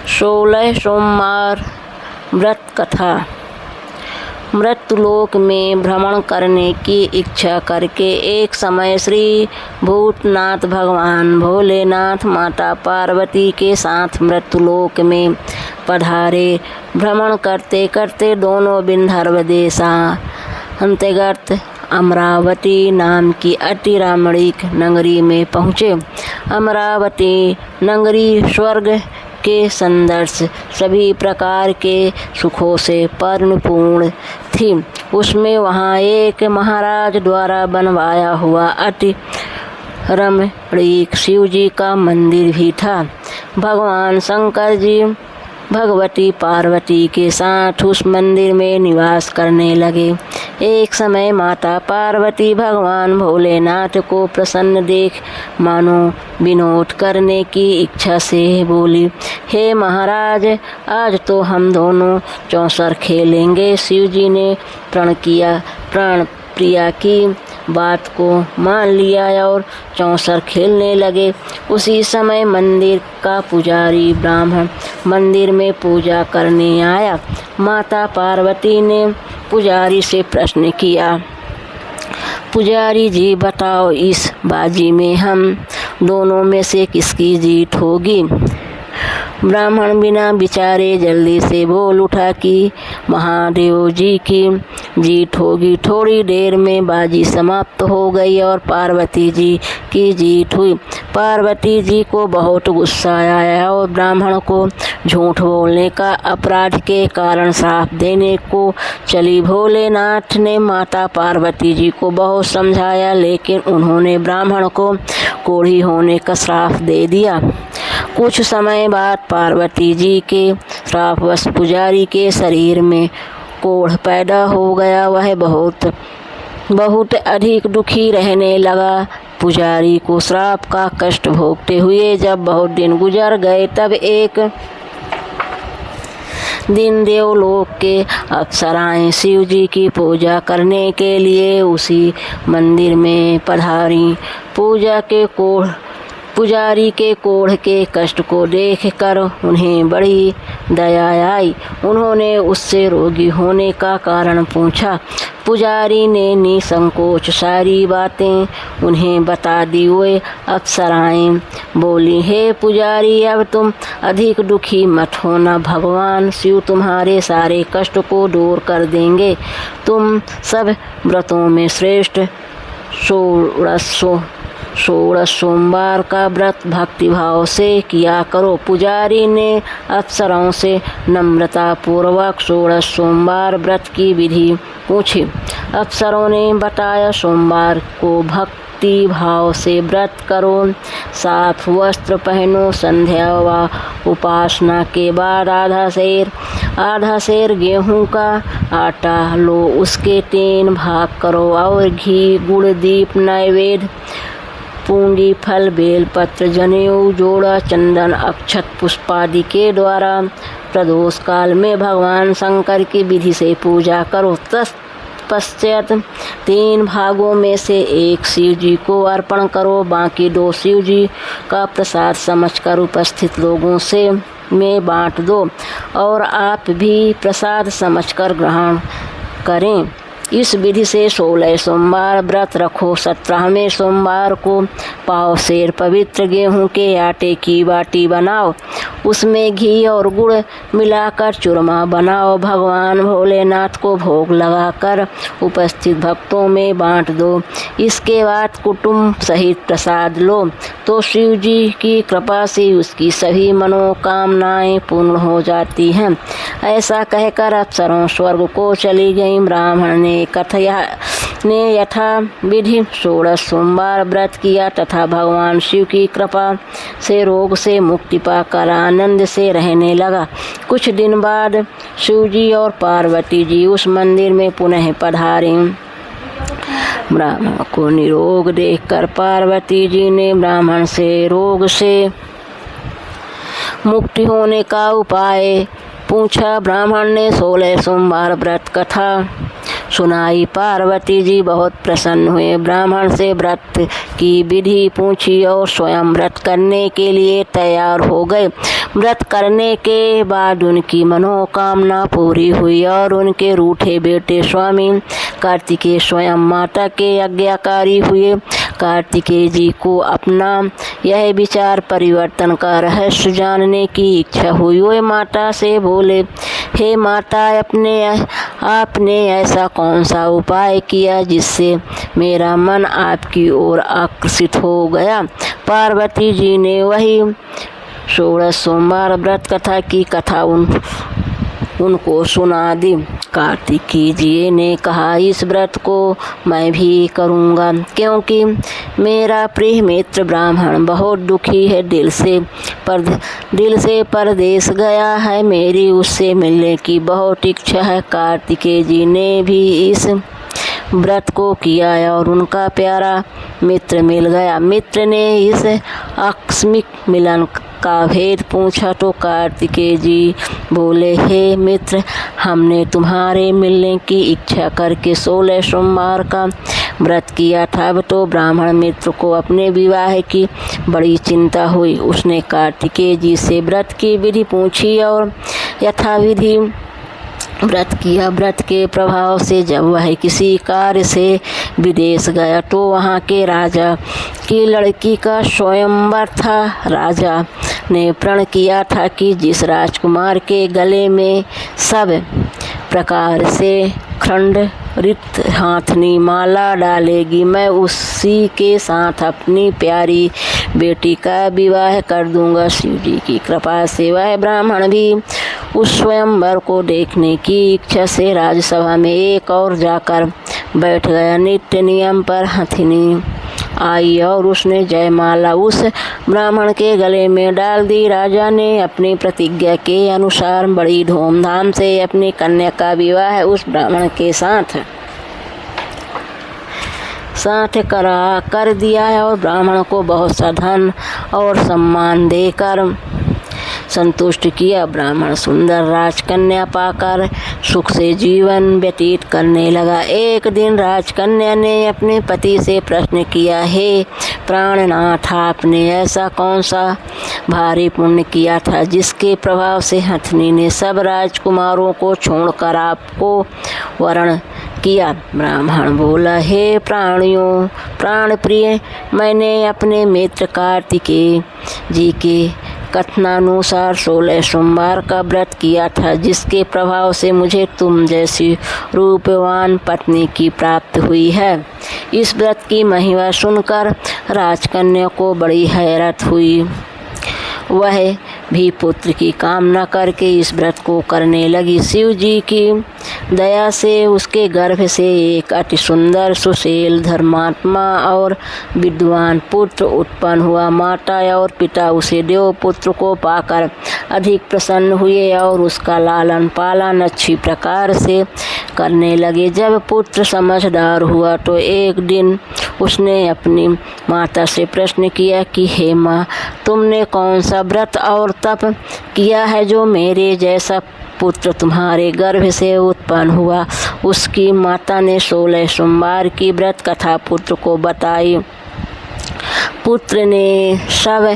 16 सोमवार व्रत कथा। मृत्युलोक में भ्रमण करने की इच्छा करके एक समय श्री भूतनाथ भगवान भोलेनाथ माता पार्वती के साथ मृत्युलोक में पधारे। भ्रमण करते करते दोनों विंध्य देशांतर्गत अमरावती नाम की अति रमणीक नगरी में पहुँचे। अमरावती नगरी स्वर्ग के संदर्श सभी प्रकार के सुखों से परिपूर्ण थी। उसमें वहाँ एक महाराज द्वारा बनवाया हुआ अति रमणीक शिव जी का मंदिर भी था। भगवान शंकर जी भगवती पार्वती के साथ उस मंदिर में निवास करने लगे। एक समय माता पार्वती भगवान भोलेनाथ को प्रसन्न देख मानो विनोद करने की इच्छा से बोली, हे महाराज, आज तो हम दोनों चौसर खेलेंगे। शिव जी ने प्राण प्रिया की बात को मान लिया और चौसर खेलने लगे। उसी समय मंदिर का पुजारी ब्राह्मण मंदिर में पूजा करने आया। माता पार्वती ने पुजारी से प्रश्न किया, पुजारी जी बताओ, इस बाजी में हम दोनों में से किसकी जीत होगी? ब्राह्मण बिना विचारे जल्दी से बोल उठा कि महादेव जी की जीत होगी। थोड़ी देर में बाजी समाप्त हो गई और पार्वती जी की जीत हुई। पार्वती जी को बहुत गुस्सा आया और ब्राह्मण को झूठ बोलने का अपराध के कारण श्राप देने को चली। भोलेनाथ ने माता पार्वती जी को बहुत समझाया, लेकिन उन्होंने ब्राह्मण को कोढ़ी होने का श्राप दे दिया। कुछ समय बाद पार्वती जी के श्रापवश पुजारी के शरीर में कोढ़ पैदा हो गया। वह बहुत अधिक दुखी रहने लगा। पुजारी को श्राप का कष्ट भोगते हुए जब बहुत दिन गुजर गए, तब एक दिन देवलोक के अप्सराएं शिव जी की पूजा करने के लिए उसी मंदिर में पधारी। पुजारी के कोढ़ के कष्ट को देखकर उन्हें बड़ी दया आई। उन्होंने उससे रोगी होने का कारण पूछा। पुजारी ने निसंकोच सारी बातें उन्हें बता दी। वे अप्सराएं बोली, हे पुजारी, अब तुम अधिक दुखी मत होना। भगवान शिव तुम्हारे सारे कष्ट को दूर कर देंगे। तुम सब व्रतों में श्रेष्ठ 16 सोमवार का व्रत भक्तिभाव से किया करो। पुजारी ने अप्सराओं से नम्रता पूर्वक 16 सोमवार व्रत की विधि पूछी। अप्सरों ने बताया, सोमवार को भक्ति भाव से व्रत करो, साफ वस्त्र पहनो, संध्या व उपासना के बाद आधा सेर गेहूं का आटा लो, उसके 3 भाग करो और घी, गुड़, दीप, नैवेद्य, पूंजी, फल, बेलपत्र, जनेऊ, जोड़ा, चंदन, अक्षत, पुष्पादि के द्वारा प्रदोष काल में भगवान शंकर की विधि से पूजा करो। तत्पश्चात 3 भागों में से 1 शिव जी को अर्पण करो, बाकी 2 शिव जी का प्रसाद समझकर उपस्थित लोगों से में बांट दो और आप भी प्रसाद समझकर ग्रहण करें। इस विधि से 16 सोमवार व्रत रखो। 17वें सोमवार को पाव सेर पवित्र गेहूं के आटे की बाटी बनाओ, उसमें घी और गुड़ मिलाकर चूरमा बनाओ। भगवान भोलेनाथ को भोग लगाकर उपस्थित भक्तों में बांट दो। इसके बाद कुटुंब सहित प्रसाद लो तो शिव जी की कृपा से उसकी सभी मनोकामनाएं पूर्ण हो जाती हैं। ऐसा कहकर अप्सराएं स्वर्ग को चली गईं। ब्राह्मण ने यथा विधि 16 सोमवार व्रत किया तथा भगवान शिव की कृपा से रोग से मुक्ति पाकर आनंद से रहने लगा। कुछ दिन बाद शिव जी और पार्वती जी उस मंदिर में पुनः पधारे। ब्राह्मण को निरोग देखकर पार्वती जी ने ब्राह्मण से रोग से मुक्ति होने का उपाय पूछा। ब्राह्मण ने 16 सोमवार व्रत कथा सुनाई। पार्वती जी बहुत प्रसन्न हुए, ब्राह्मण से व्रत की विधि पूछी और स्वयं व्रत करने के लिए तैयार हो गए। व्रत करने के बाद उनकी मनोकामना पूरी हुई और उनके रूठे बेटे स्वामी कार्तिकेय स्वयं माता के आज्ञाकारी हुए। कार्तिकेय जी को अपना यह विचार परिवर्तन का रहस्य जानने की इच्छा हुई। वे माता से बोले, हे माता, आपने ऐसा कौन सा उपाय किया जिससे मेरा मन आपकी ओर आकर्षित हो गया। पार्वती जी ने वही 16 सोमवार व्रत कथा की कथा उनको सुना दी। कार्तिकेय जी ने कहा, इस व्रत को मैं भी करूँगा, क्योंकि मेरा प्रिय मित्र ब्राह्मण बहुत दुखी है, दिल से परदेश गया है, मेरी उससे मिलने की बहुत इच्छा है। कार्तिकेय जी ने भी इस व्रत को किया और उनका प्यारा मित्र मिल गया। मित्र ने इस आकस्मिक मिलन का भेद पूछा तो कार्तिकेय जी बोले, हे मित्र, हमने तुम्हारे मिलने की इच्छा करके 16 सोमवार का व्रत किया था। अब तो ब्राह्मण मित्र को अपने विवाह की बड़ी चिंता हुई। उसने कार्तिकेय जी से व्रत की विधि पूछी और यथाविधि व्रत किया। व्रत के प्रभाव से जब वह किसी कार्य से विदेश गया तो वहाँ के राजा की लड़की का स्वयंवर था। राजा ने प्रण किया था कि जिस राजकुमार के गले में सब प्रकार से खंडित हाथनी माला डालेगी, मैं उसी के साथ अपनी प्यारी बेटी का विवाह कर दूंगा। शिव जी की कृपा से वह ब्राह्मण भी उस स्वयंवर को देखने की इच्छा से राजसभा में एक और जाकर बैठ गया। नित्य नियम पर हथिनी आई और उसने जयमाला उस ब्राह्मण के गले में डाल दी। राजा ने अपनी प्रतिज्ञा के अनुसार बड़ी धूमधाम से अपनी कन्या का विवाह उस ब्राह्मण के साथ कर दिया और ब्राह्मण को बहुत सा धन और सम्मान देकर संतुष्ट किया। ब्राह्मण सुंदर राजकन्या पाकर सुख से जीवन व्यतीत करने लगा। एक दिन राजकन्या ने अपने पति से प्रश्न किया, हे प्राणनाथ, आपने ऐसा कौन सा भारी पुण्य किया था जिसके प्रभाव से हथनी ने सब राजकुमारों को छोड़कर आपको वरण किया। ब्राह्मण बोला, हे प्राणियों प्राण प्रिय, मैंने अपने मित्र कार्तिकेय जी के कथनानुसार 16 सोमवार का व्रत किया था, जिसके प्रभाव से मुझे तुम जैसी रूपवान पत्नी की प्राप्ति हुई है। इस व्रत की महिमा सुनकर राजकन्या को बड़ी हैरत हुई। वह भी पुत्र की कामना करके इस व्रत को करने लगी। शिव जी की दया से उसके गर्भ से एक अति सुंदर सुशील धर्मात्मा और विद्वान पुत्र उत्पन्न हुआ। माता और पिता उसे देव पुत्र को पाकर अधिक प्रसन्न हुए और उसका लालन पालन अच्छी प्रकार से करने लगे। जब पुत्र समझदार हुआ तो एक दिन उसने अपनी माता से प्रश्न किया कि हे माँ, तुमने कौन सा व्रत और तप किया है जो मेरे जैसा पुत्र तुम्हारे गर्भ से उत्पन्न हुआ। उसकी माता ने 16 सोमवार की व्रत कथा पुत्र को बताई। पुत्र ने सब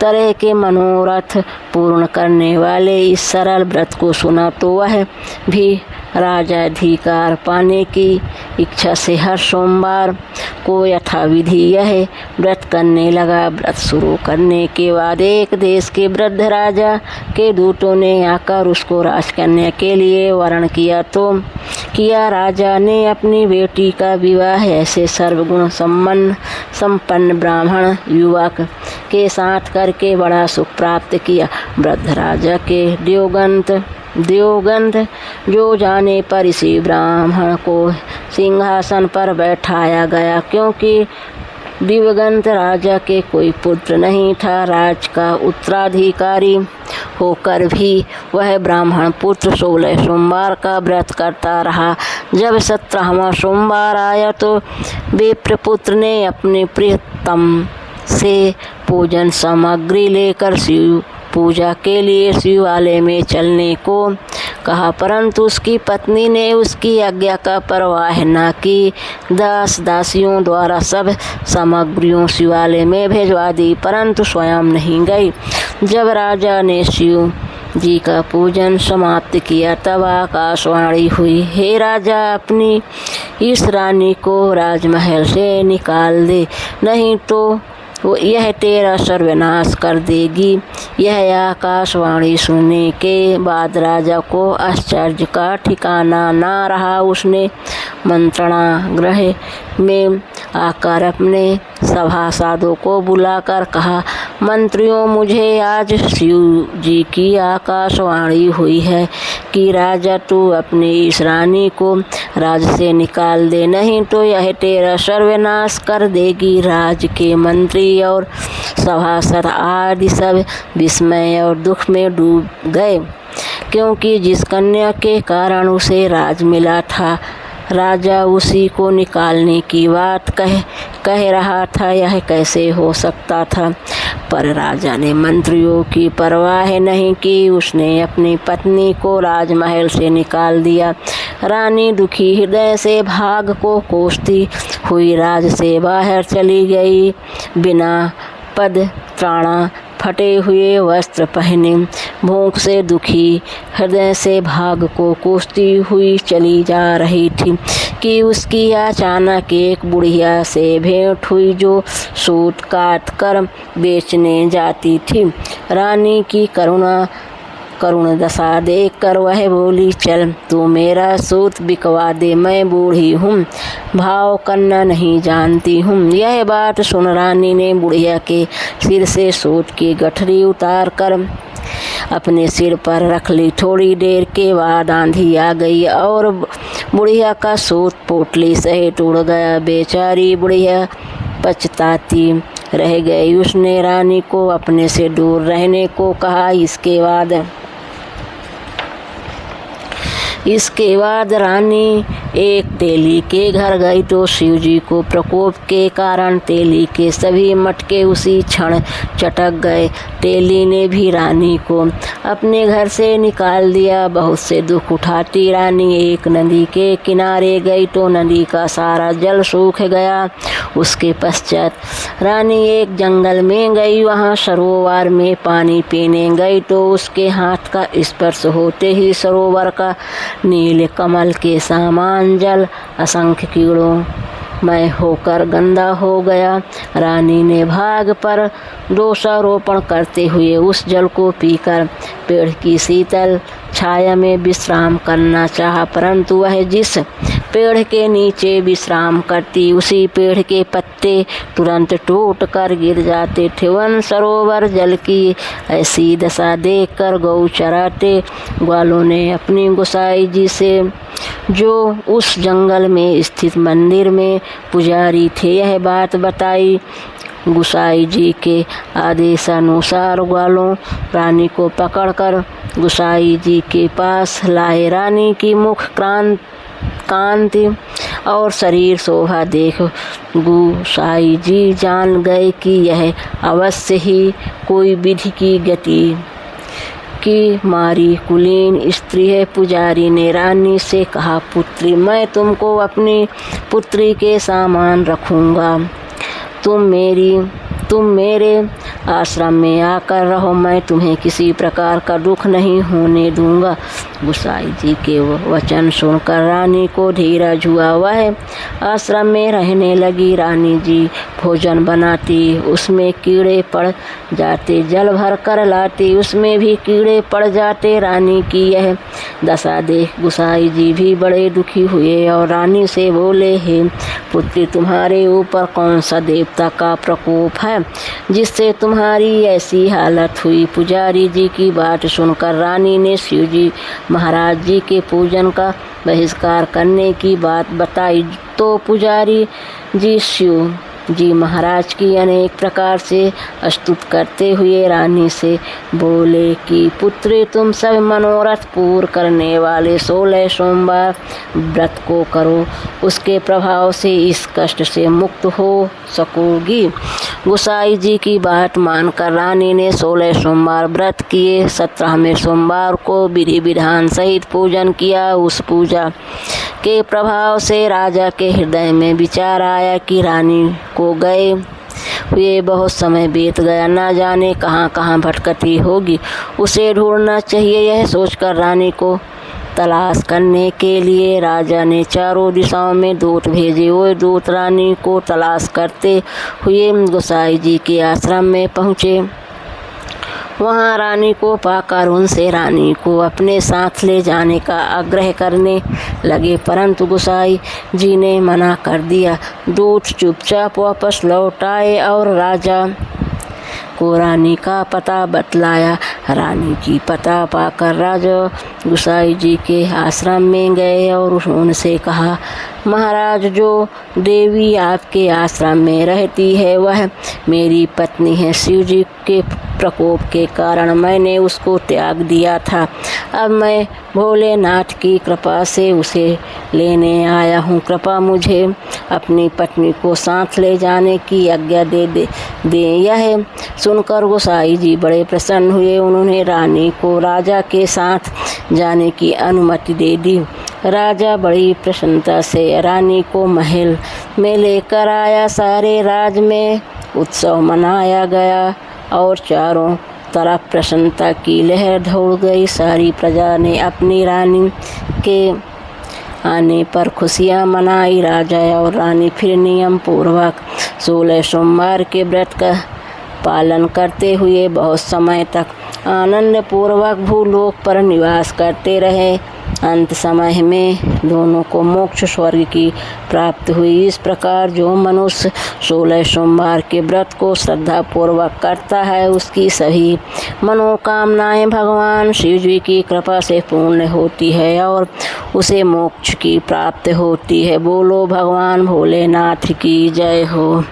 तरह के मनोरथ पूर्ण करने वाले इस सरल व्रत को सुना तो वह भी राजाधिकार पाने की इच्छा से हर सोमवार को यथाविधि यह व्रत करने लगा। व्रत शुरू करने के बाद एक देश के वृद्ध राजा के दूतों ने आकर उसको राजकन्या के लिए वरण किया। राजा ने अपनी बेटी का विवाह ऐसे सर्वगुण संपन्न ब्राह्मण युवक के साथ करके बड़ा सुख प्राप्त किया। वृद्ध राजा के देवगंध जो जाने पर इसी ब्राह्मण को सिंहासन पर बैठाया गया, क्योंकि दिवगंत राजा के कोई पुत्र नहीं था। राज का उत्तराधिकारी होकर भी वह ब्राह्मण पुत्र 16 सोमवार का व्रत करता रहा। जब 17वां सोमवार आया तो विप्रपुत्र ने अपने प्रियतम से पूजन सामग्री लेकर शिव पूजा के लिए शिवालय में चलने को कहा, परंतु उसकी पत्नी ने उसकी आज्ञा का परवाह न की। दासियों द्वारा सब सामग्रियों शिवालय में भेजवा दी, परंतु स्वयं नहीं गई। जब राजा ने शिव जी का पूजन समाप्त किया तब आकाशवाणी हुई, हे राजा, अपनी इस रानी को राजमहल से निकाल दे, नहीं तो यह तेरा सर्वनाश कर देगी। यह आकाशवाणी सुनने के बाद राजा को आश्चर्य का ठिकाना ना रहा। उसने मंत्रणा गृह में आकर अपने सभासदों को बुलाकर कहा, मंत्रियों, मुझे आज शिव जी की आकाशवाणी हुई है कि राजा तू अपनी इस रानी को राज से निकाल दे, नहीं तो यह तेरा सर्वनाश कर देगी। राज के मंत्री और सभासद आदि सब विस्मय और दुख में डूब गए, क्योंकि जिस कन्या के कारण उसे राज मिला था राजा उसी को निकालने की बात कह रहा था, यह कैसे हो सकता था। पर राजा ने मंत्रियों की परवाह नहीं की, उसने अपनी पत्नी को राजमहल से निकाल दिया। रानी दुखी हृदय से भाग को कोसती हुई राज से बाहर चली गई। बिना पद त्राणा, फटे हुए वस्त्र पहने, भूख से दुखी हृदय से भाग को कोसती हुई चली जा रही थी कि उसकी अचानक एक बुढ़िया से भेंट हुई जो सूत काट कर बेचने जाती थी। रानी की करुण दशा देखकर वह बोली, चल तू मेरा सूत बिकवा दे, मैं बूढ़ी हूँ, भाव करना नहीं जानती हूँ। यह बात सुन रानी ने बुढ़िया के सिर से सूत की गठरी उतार कर अपने सिर पर रख ली। थोड़ी देर के बाद आंधी आ गई और बुढ़िया का सूत पोटली सहित उड़ गया। बेचारी बुढ़िया पछताती रह गई। उसने रानी को अपने से दूर रहने को कहा। इसके बाद रानी एक तेली के घर गई तो शिव जी को प्रकोप के कारण तेली के सभी मटके उसी क्षण चटक गए। तेली ने भी रानी को अपने घर से निकाल दिया। बहुत से दुख उठाती रानी एक नदी के किनारे गई तो नदी का सारा जल सूख गया। उसके पश्चात रानी एक जंगल में गई, वहाँ सरोवर में पानी पीने गई तो उसके हाथ का स्पर्श होते ही सरोवर का नील कमल के समान जल असंख्य कीड़ों मय होकर गंदा हो गया। रानी ने भाग पर दोषारोपण करते हुए उस जल को पीकर पेड़ की शीतल छाया में विश्राम करना चाहा, परंतु वह जिस पेड़ के नीचे विश्राम करती उसी पेड़ के पत्ते तुरंत टूट कर गिर जाते थे। वन सरोवर जल की ऐसी दशा देखकर गौ चराते ग्वालों ने अपनी गोसाई जी से, जो उस जंगल में स्थित मंदिर में पुजारी थे, यह बात बताई। गोसाई जी के आदेशानुसार ग्वालों रानी को पकड़कर गोसाई जी के पास लाए। रानी की मुख कांति और शरीर शोभा देख गोसाई जी जान गए कि यह अवश्य ही कोई विधि की गति की मारी कुलीन स्त्री है। पुजारी ने रानी से कहा, पुत्री, मैं तुमको अपनी पुत्री के समान रखूँगा। तुम मेरे आश्रम में आकर रहो, मैं तुम्हें किसी प्रकार का दुख नहीं होने दूंगा। गोसाई जी के वचन सुनकर रानी को धीरज हुआ। वह आश्रम में रहने लगी। रानी जी भोजन बनाती, उसमें कीड़े पड़ जाते, जल भर कर लाती, उसमें भी कीड़े पड़ जाते। रानी की यह दशा देख गोसाई जी भी बड़े दुखी हुए और रानी से बोले, हे पुत्री, तुम्हारे ऊपर कौन सा देवता का प्रकोप है जिससे तुम्हारी ऐसी हालत हुई। पुजारी जी की बात सुनकर रानी ने शिव जी महाराज जी के पूजन का बहिष्कार करने की बात बताई तो पुजारी जी शिव जी महाराज की अनेक प्रकार से स्तुति करते हुए रानी से बोले कि पुत्री, तुम सब मनोरथ पूर्ण करने वाले 16 सोमवार व्रत को करो, उसके प्रभाव से इस कष्ट से मुक्त हो सकोगी। गोसाई जी की बात मानकर रानी ने 16 सोमवार व्रत किए। 17वें सोमवार को विधि विधान सहित पूजन किया। उस पूजा के प्रभाव से राजा के हृदय में विचार आया कि रानी को गए हुए बहुत समय बीत गया, न जाने कहाँ कहाँ भटकती होगी, उसे ढूंढना चाहिए। यह सोचकर रानी को तलाश करने के लिए राजा ने चारों दिशाओं में दूत भेजे। वो दूत रानी को तलाश करते हुए गोसाई जी के आश्रम में पहुँचे। वहाँ रानी को पाकर उनसे रानी को अपने साथ ले जाने का आग्रह करने लगे, परंतु गोसाई जी ने मना कर दिया। दूत चुपचाप वापस लौट आए और राजा को रानी का पता बतलाया। रानी की पता पाकर राजा गोसाई जी के आश्रम में गए और उनसे कहा, महाराज, जो देवी आपके आश्रम में रहती है वह मेरी पत्नी है। शिव जी के प्रकोप के कारण मैंने उसको त्याग दिया था। अब मैं भोलेनाथ की कृपा से उसे लेने आया हूँ। कृपा मुझे अपनी पत्नी को साथ ले जाने की आज्ञा दे। यह सुनकर गोसाई जी बड़े प्रसन्न हुए। उन्होंने रानी को राजा के साथ जाने की अनुमति दे दी। राजा बड़ी प्रसन्नता से रानी को महल में लेकर आया। सारे राज में उत्सव मनाया गया और चारों तरफ प्रसन्नता की लहर दौड़ गई। सारी प्रजा ने अपनी रानी के आने पर खुशियां मनाई। राजा और रानी फिर नियम पूर्वक 16 सोमवार के व्रत का पालन करते हुए बहुत समय तक आनंद पूर्वक भूलोक पर निवास करते रहे। अंत समय में दोनों को मोक्ष स्वर्ग की प्राप्ति हुई। इस प्रकार जो मनुष्य 16 सोमवार के व्रत को श्रद्धा पूर्वक करता है उसकी सभी मनोकामनाएं भगवान शिव जी की कृपा से पूर्ण होती है और उसे मोक्ष की प्राप्ति होती है। बोलो भगवान भोलेनाथ की जय हो।